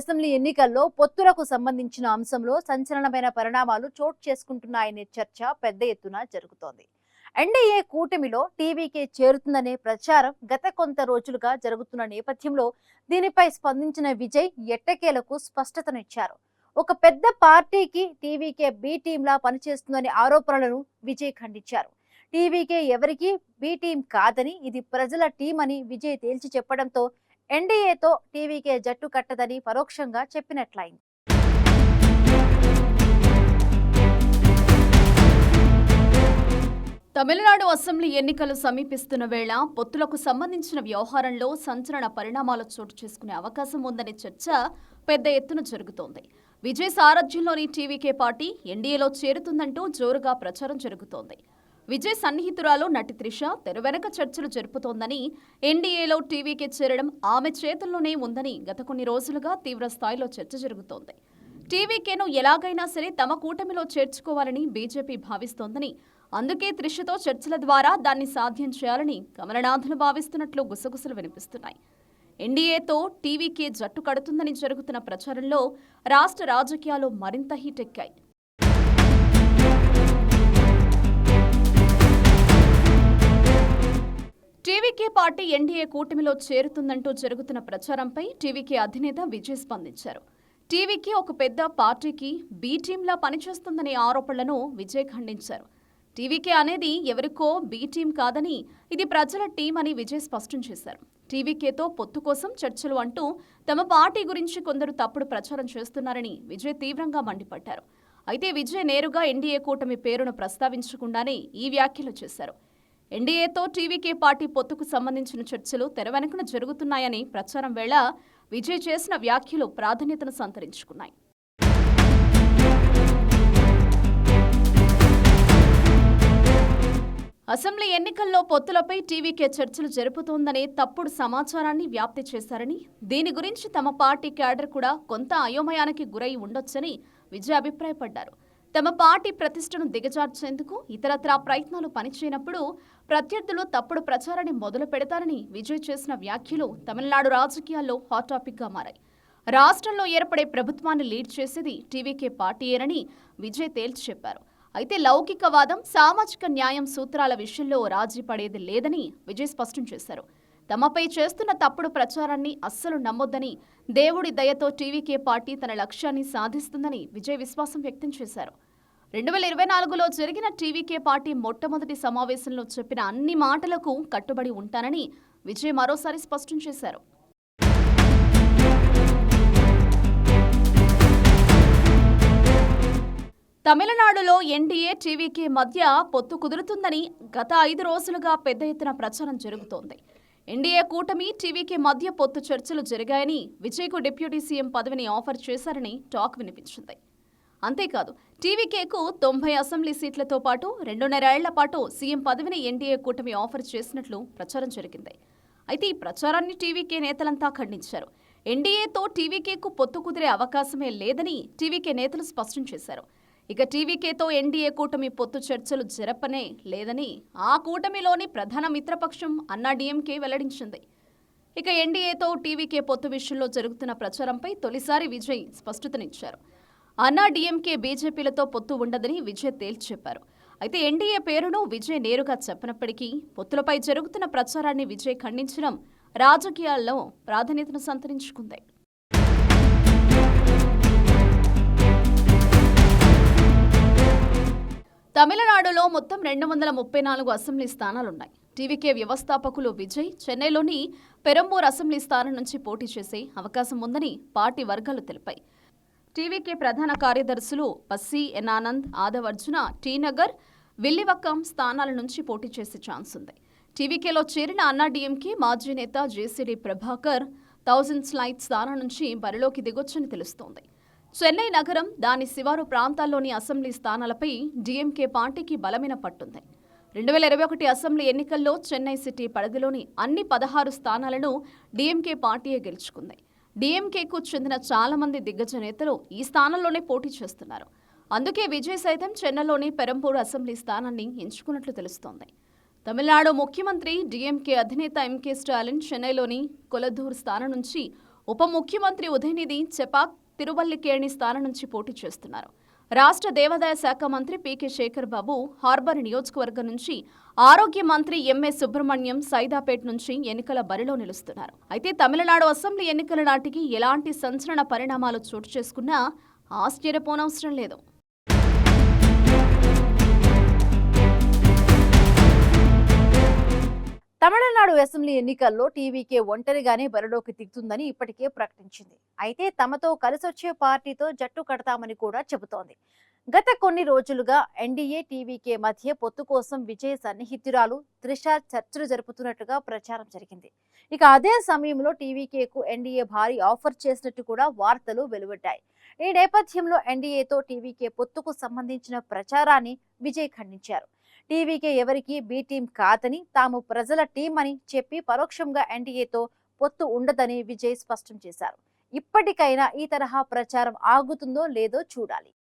Assembly ఎన్నికల్లో పొత్తులకు సంబంధించిన అంశంలో సంచలనమైన పరిణామాలు చోటు చేసుకుంటున్నాయనే చర్చ పెద్ద ఎత్తున జరుగుతోంది. ఎన్డీఏ కూటమిలో టీవీకే చేరుతుందనే ప్రచారం గత కొంత రోజులుగా జరుగుతున్న నేపథ్యంలో దీనిపై స్పందించిన విజయ్ ఎట్టకేలకు స్పష్టతనిచ్చారు. ఒక పెద్ద పార్టీకి టీవీకే బి టీంలా పనిచేస్తుందనే ఆరోపణలను విజయ్ ఖండించారు. టీవీకే ఎవరికి బి టీం కాదని, ఇది ప్రజల టీం అని విజయ్ తేల్చి చెప్పడంతో ఎన్డీఏతో టీవీకే జట్టు కట్టదని పరోక్షంగా చెప్పినట్లయింది. తమిళనాడు అసెంబ్లీ ఎన్నికలు సమీపిస్తున్న వేళ పొత్తులకు సంబంధించిన వ్యవహారంలో సంచలన పరిణామాలు చోటు చేసుకునే అవకాశం ఉందనే చర్చ పెద్ద ఎత్తున జరుగుతోంది. విజయ్ సారథ్యంలోని టీవీకే పార్టీ ఎన్డీఏలో చేరుతుందంటూ జోరుగా ప్రచారం జరుగుతోంది. విజయ్ సన్నిహితురాలు నటి త్రిష తెర వెనక చర్చలు జరుపుతోందని, ఎన్డీఏలో టీవీకే చేరడం ఆమె చేతుల్లోనే ఉందని గత కొన్ని రోజులుగా తీవ్ర స్థాయిలో చర్చ జరుగుతోంది. టీవీకేను ఎలాగైనా సరే తమ కూటమిలో చేర్చుకోవాలని బీజేపీ భావిస్తోందని, అందుకే త్రిషతో చర్చల ద్వారా దాన్ని సాధ్యం చేయాలని కమలనాథులు భావిస్తున్నట్లు గుసగుసలు వినిపిస్తున్నాయి. ఎన్డీఏతో టీవీకే జట్టు కడుతుందని జరుగుతున్న ప్రచారంలో రాష్ట్ర రాజకీయాలు మరింత హీటెక్కాయి. టీవీకే పార్టీ ఎన్డీఏ కూటమిలో చేరుతుందంటూ జరుగుతున్న ప్రచారంపై టీవీకే అధినేత విజయ్ స్పందించారు. టీవీకే ఒక పెద్ద పార్టీకి బి టీంలా పనిచేస్తుందనే ఆరోపణలను విజయ్ ఖండించారు. టీవీకే అనేది ఎవరికో బి టీం కాదని, ఇది ప్రజల టీం అని విజయ్ స్పష్టం చేశారు. టీవీకేతో పొత్తు కోసం చర్చలు అంటూ తమ పార్టీ గురించి కొందరు తప్పుడు ప్రచారం చేస్తున్నారని విజయ్ తీవ్రంగా మండిపడ్డారు. అయితే విజయ్ నేరుగా ఎన్డీఏ కూటమి పేరును ప్రస్తావించకుండానే ఈ వ్యాఖ్యలు చేశారు. ఎన్డీఏతో టీవీకే పార్టీ పొత్తుకు సంబంధించిన చర్చలు తెర వెనుకన జరుగుతున్నాయని ప్రచారం వేళ విజయ్ చేసిన వ్యాఖ్యలు ప్రాధాన్యతను సంతరించుకున్నాయి. అసెంబ్లీ ఎన్నికల్లో పొత్తులపై టీవీకే చర్చలు జరుపుతోందనే తప్పుడు సమాచారాన్ని వ్యాప్తి చేశారని, దీని గురించి తమ పార్టీ క్యాడర్ కూడా కొంత అయోమయానికి గురై ఉండొచ్చని విజయ్ అభిప్రాయపడ్డారు. తమ పార్టీ ప్రతిష్టను దిగజార్చేందుకు ఇతరత్రా ప్రయత్నాలు పనిచేయనప్పుడు ప్రత్యర్థులు తప్పుడు ప్రచారాన్ని మొదలు పెడతారని విజయ్ చేసిన వ్యాఖ్యలు తమిళనాడు రాజకీయాల్లో హాట్ టాపిక్గా మారాయి. రాష్ట్రంలో ఏర్పడే ప్రభుత్వాన్ని లీడ్ చేసేది టీవీకే పార్టీయేనని విజయ్ తేల్చి చెప్పారు. అయితే లౌకికవాదం, సామాజిక న్యాయం సూత్రాల విషయంలో రాజీ పడేది లేదని విజయ్ స్పష్టం చేశారు. తమపై చేస్తున్న తప్పుడు ప్రచారాన్ని అస్సలు నమ్మొద్దని, దేవుడి దయతో టీవీకే పార్టీ తన లక్ష్యాన్ని సాధిస్తుందని విజయ్ విశ్వాసం వ్యక్తం చేశారు. 2024లో జరిగిన టీవీకే పార్టీ మొట్టమొదటి సమావేశంలో చెప్పిన అన్ని మాటలకు కట్టుబడి ఉంటానని విజయ్ మరోసారి స్పష్టం చేశారు. తమిళనాడులో ఎన్డీఏ టీవీకే మధ్య పొత్తు కుదురుతుందని గత 5 రోజులుగా పెద్ద ఎత్తున ప్రచారం జరుగుతోంది. ఎన్డీఏ కూటమి టీవీకే మధ్య పొత్తు చర్చలు జరిగాయని, విజయ్కు డిప్యూటీ సీఎం పదవిని ఆఫర్ చేశారని టాక్ వినిపించింది. అంతేకాదు, టీవీకేకు 90 అసెంబ్లీ సీట్లతో పాటు 2.5 ఏళ్ల పాటు సీఎం పదవిని ఎన్డీఏ కూటమి ఆఫర్ చేసినట్లు ప్రచారం జరిగింది. అయితే ఈ ప్రచారాన్ని టీవీకే నేతలంతా ఖండించారు. ఎన్డీఏతో టీవీకేకు పొత్తు కుదిరే అవకాశమే లేదని టీవీకే నేతలు స్పష్టం చేశారు. ఇక టీవీకేతో ఎన్డీఏ కూటమి పొత్తు చర్చలు జరపనే లేదని ఆ కూటమిలోని ప్రధాన మిత్రపక్షం అన్నాడీఎంకే వెల్లడించింది. ఇక ఎన్డీఏతో టీవీకే పొత్తు విషయంలో జరుగుతున్న ప్రచారంపై తొలిసారి విజయ్ స్పష్టతనిచ్చారు. అన్నాడీఎంకే బీజేపీలతో పొత్తు ఉండదని విజయ్ తేల్చి చెప్పారు. అయితే ఎన్డీఏ పేరును విజయ్ నేరుగా చెప్పనప్పటికీ పొత్తులపై జరుగుతున్న ప్రచారాన్ని విజయ్ ఖండించడం రాజకీయాల్లో ప్రాధాన్యతను సంతరించుకుంది. తమిళనాడులో మొత్తం 234 అసెంబ్లీ స్థానాలున్నాయి. టీవీకే వ్యవస్థాపకులు విజయ్ చెన్నైలోని పెరంబూర్ అసెంబ్లీ స్థానం నుంచి పోటీ చేసే అవకాశం ఉందని పార్టీ వర్గాలు తెలిపాయి. టీవీకే ప్రధాన కార్యదర్శులు పస్సి ఎన్ ఆనంద్, ఆదవ్ అర్జున టీనగర్, విల్లివక్కం స్థానాల నుంచి పోటీ చేసే ఛాన్స్ ఉంది. టీవీకేలో చేరిన అన్నాడీఎంకే మాజీ నేత జేసీడీ ప్రభాకర్ 1000 స్లైడ్ స్థానం నుంచి బరిలోకి దిగొచ్చని తెలుస్తోంది. చెన్నై నగరం, దాని శివారు ప్రాంతాల్లోని అసెంబ్లీ స్థానాలపై డీఎంకే పార్టీకి బలమైన పట్టుంది. 2021 అసెంబ్లీ ఎన్నికల్లో చెన్నై సిటీ పరిధిలోని అన్ని 16 స్థానాలను డీఎంకే పార్టీయే గెలుచుకుంది. డీఎంకేకు చెందిన చాలా మంది దిగ్గజ నేతలు ఈ స్థానంలోనే పోటీ చేస్తున్నారు. అందుకే విజయ్ సైతం చెన్నైలోని పెరంబూర్ అసెంబ్లీ స్థానాన్ని ఎంచుకున్నట్లు తెలుస్తోంది. తమిళనాడు ముఖ్యమంత్రి డీఎంకే అధినేత ఎంకే స్టాలిన్ చెన్నైలోని కొలధూర్ స్థానం నుంచి ఉప ముఖ్యమంత్రి ఉదయనిధి చెపాక్ తిరువల్లికేణి స్థానం నుంచి పోటీ చేస్తున్నారు. రాష్ట్ర దేవాదాయ శాఖ మంత్రి పీకే శేఖర్ బాబు హార్బర్ నియోజకవర్గం నుంచి, ఆరోగ్య మంత్రి ఎంఎస్ సుబ్రహ్మణ్యం సైదాపేట్ నుంచి ఎన్నికల బరిలో నిలుస్తున్నారు. అయితే తమిళనాడు అసెంబ్లీ ఎన్నికల నాటికి ఎలాంటి సంచలన పరిణామాలు చోటు చేసుకున్నా ఆశ్చర్యపోనవసరం లేదు. తమిళనాడు అసెంబ్లీ ఎన్నికల్లో టీవీకే ఒంటరిగానే బరిలోకి దిగుతుందని ఇప్పటికే ప్రకటించింది. అయితే తమతో కలిసొచ్చే పార్టీతో జట్టు కడతామని కూడా చెబుతోంది. గత కొన్ని రోజులుగా ఎన్డీఏ టీవీకే మధ్య పొత్తు కోసం విజయ్ సన్నిహితురాలు త్రిష చర్చలు జరుపుతున్నట్టుగా ప్రచారం జరిగింది. ఇక అదే సమయంలో టీవీకేకు ఎన్డీఏ భారీ ఆఫర్ చేసినట్టు కూడా వార్తలు వెలువడ్డాయి. ఈ నేపథ్యంలో ఎన్డీఏతో టీవీకే పొత్తుకు సంబంధించిన ప్రచారాన్ని విజయ్ ఖండించారు. టీవీకే ఎవరికి బి టీం కాదని, తాము ప్రజల టీం అని చెప్పి పరోక్షంగా ఎన్డీఏతో పొత్తు ఉండదని విజయ్ స్పష్టం చేశారు. ఇప్పటికైనా ఈ తరహా ప్రచారం ఆగుతుందో లేదో చూడాలి.